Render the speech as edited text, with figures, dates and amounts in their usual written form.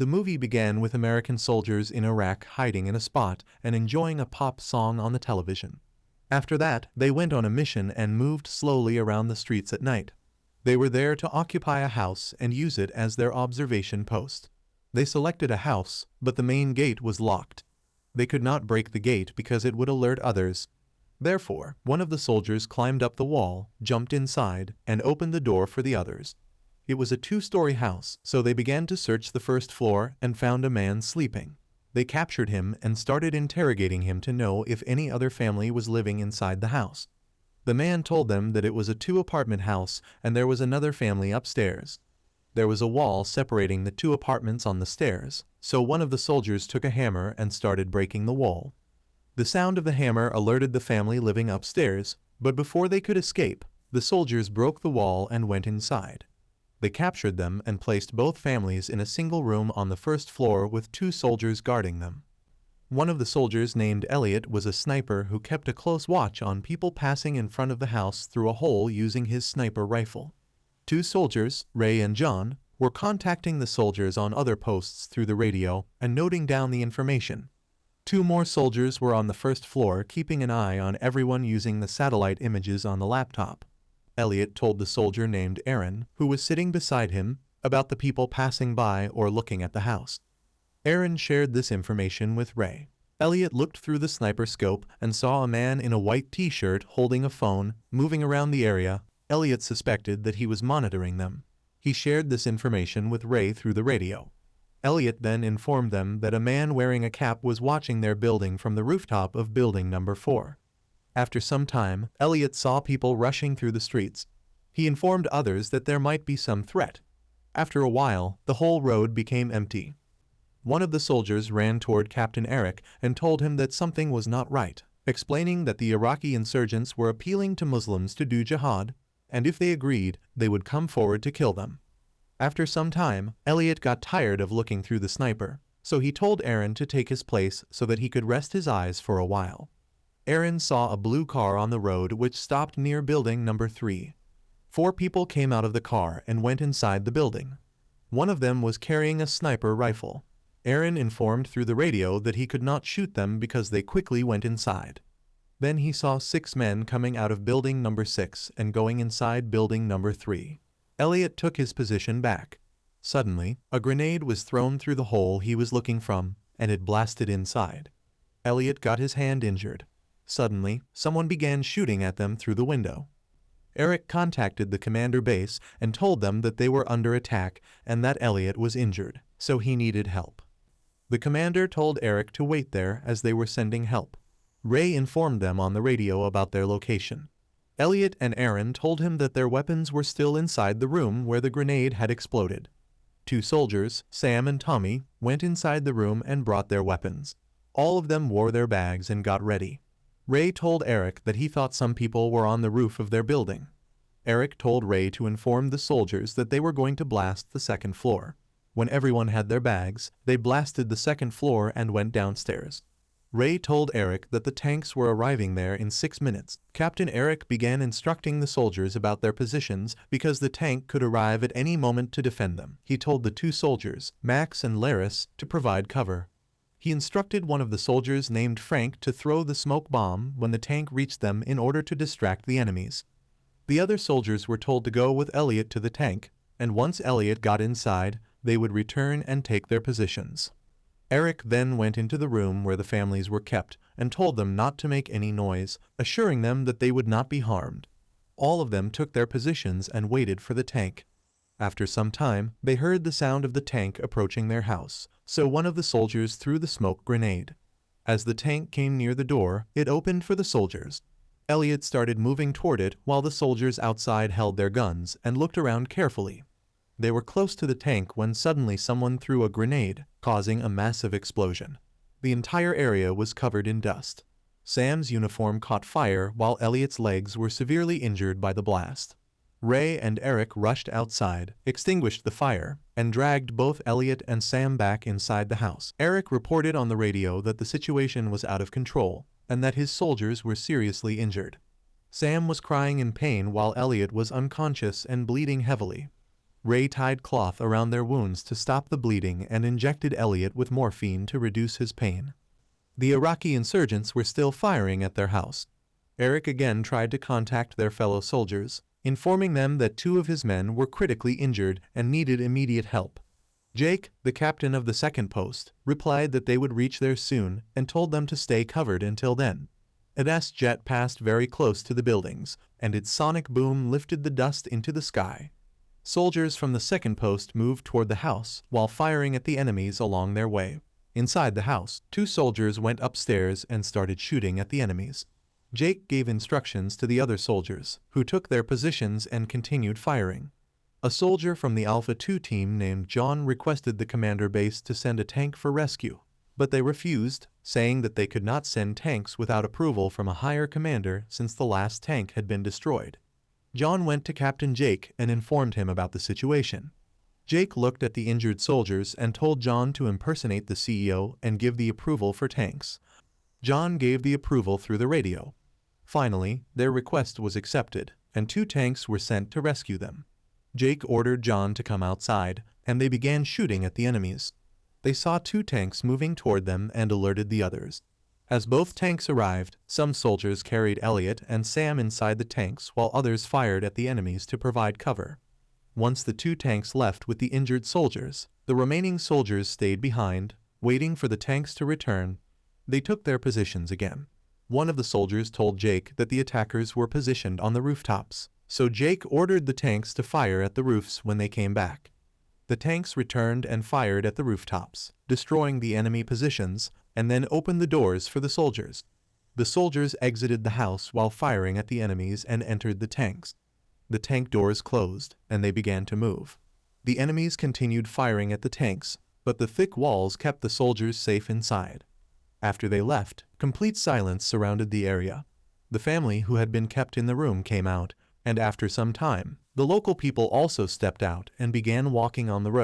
The movie began with American soldiers in Iraq hiding in a spot and enjoying a pop song on the television. After that, they went on a mission and moved slowly around the streets at night. They were there to occupy a house and use it as their observation post. They selected a house, but the main gate was locked. They could not break the gate because it would alert others. Therefore, one of the soldiers climbed up the wall, jumped inside, and opened the door for the others. It was a 2-story house, so they began to search the first floor and found a man sleeping. They captured him and started interrogating him to know if any other family was living inside the house. The man told them that it was a 2-apartment house and there was another family upstairs. There was a wall separating the 2 apartments on the stairs, so one of the soldiers took a hammer and started breaking the wall. The sound of the hammer alerted the family living upstairs, but before they could escape, the soldiers broke the wall and went inside. They captured them and placed both families in a single room on the first floor with 2 soldiers guarding them. One of the soldiers named Elliot was a sniper who kept a close watch on people passing in front of the house through a hole using his sniper rifle. 2 soldiers, Ray and John, were contacting the soldiers on other posts through the radio and noting down the information. 2 more soldiers were on the first floor keeping an eye on everyone using the satellite images on the laptop. Elliot told the soldier named Aaron, who was sitting beside him, about the people passing by or looking at the house. Aaron shared this information with Ray. Elliot looked through the sniper scope and saw a man in a white t-shirt holding a phone, moving around the area. Elliot suspected that he was monitoring them. He shared this information with Ray through the radio. Elliot then informed them that a man wearing a cap was watching their building from the rooftop of building number 4. After some time, Elliot saw people rushing through the streets. He informed others that there might be some threat. After a while, the whole road became empty. One of the soldiers ran toward Captain Eric and told him that something was not right, explaining that the Iraqi insurgents were appealing to Muslims to do jihad, and if they agreed, they would come forward to kill them. After some time, Elliot got tired of looking through the sniper, so he told Aaron to take his place so that he could rest his eyes for a while. Aaron saw a blue car on the road which stopped near building number 3. 4 people came out of the car and went inside the building. One of them was carrying a sniper rifle. Aaron informed through the radio that he could not shoot them because they quickly went inside. Then he saw 6 men coming out of building number 6 and going inside building number 3. Elliot took his position back. Suddenly, a grenade was thrown through the hole he was looking from, and it blasted inside. Elliot got his hand injured. Suddenly, someone began shooting at them through the window. Eric contacted the commander base and told them that they were under attack and that Elliot was injured, so he needed help. The commander told Eric to wait there as they were sending help. Ray informed them on the radio about their location. Elliot and Aaron told him that their weapons were still inside the room where the grenade had exploded. 2 soldiers, Sam and Tommy, went inside the room and brought their weapons. All of them wore their bags and got ready. Ray told Eric that he thought some people were on the roof of their building. Eric told Ray to inform the soldiers that they were going to blast the 2nd floor. When everyone had their bags, they blasted the 2nd floor and went downstairs. Ray told Eric that the tanks were arriving there in 6 minutes. Captain Eric began instructing the soldiers about their positions because the tank could arrive at any moment to defend them. He told the 2 soldiers, Max and Laris, to provide cover. He instructed one of the soldiers named Frank to throw the smoke bomb when the tank reached them in order to distract the enemies. The other soldiers were told to go with Elliot to the tank, and once Elliot got inside, they would return and take their positions. Eric then went into the room where the families were kept and told them not to make any noise, assuring them that they would not be harmed. All of them took their positions and waited for the tank. After some time, they heard the sound of the tank approaching their house, so one of the soldiers threw the smoke grenade. As the tank came near the door, it opened for the soldiers. Elliot started moving toward it while the soldiers outside held their guns and looked around carefully. They were close to the tank when suddenly someone threw a grenade, causing a massive explosion. The entire area was covered in dust. Sam's uniform caught fire while Elliot's legs were severely injured by the blast. Ray and Eric rushed outside, extinguished the fire, and dragged both Elliot and Sam back inside the house. Eric reported on the radio that the situation was out of control and that his soldiers were seriously injured. Sam was crying in pain while Elliot was unconscious and bleeding heavily. Ray tied cloth around their wounds to stop the bleeding and injected Elliot with morphine to reduce his pain. The Iraqi insurgents were still firing at their house. Eric again tried to contact their fellow soldiers, informing them that 2 of his men were critically injured and needed immediate help. Jake, the captain of the second post, replied that they would reach there soon and told them to stay covered until then. A jet passed very close to the buildings, and its sonic boom lifted the dust into the sky. Soldiers from the second post moved toward the house while firing at the enemies along their way. Inside the house, 2 soldiers went upstairs and started shooting at the enemies. Jake gave instructions to the other soldiers, who took their positions and continued firing. A soldier from the Alpha 2 team named John requested the commander base to send a tank for rescue, but they refused, saying that they could not send tanks without approval from a higher commander since the last tank had been destroyed. John went to Captain Jake and informed him about the situation. Jake looked at the injured soldiers and told John to impersonate the CEO and give the approval for tanks. John gave the approval through the radio. Finally, their request was accepted, and 2 tanks were sent to rescue them. Jake ordered John to come outside, and they began shooting at the enemies. They saw 2 tanks moving toward them and alerted the others. As both tanks arrived, some soldiers carried Elliot and Sam inside the tanks while others fired at the enemies to provide cover. Once the 2 tanks left with the injured soldiers, the remaining soldiers stayed behind, waiting for the tanks to return. They took their positions again. One of the soldiers told Jake that the attackers were positioned on the rooftops, so Jake ordered the tanks to fire at the roofs when they came back. The tanks returned and fired at the rooftops, destroying the enemy positions, and then opened the doors for the soldiers. The soldiers exited the house while firing at the enemies and entered the tanks. The tank doors closed, and they began to move. The enemies continued firing at the tanks, but the thick walls kept the soldiers safe inside. After they left, complete silence surrounded the area. The family who had been kept in the room came out, and after some time, the local people also stepped out and began walking on the road.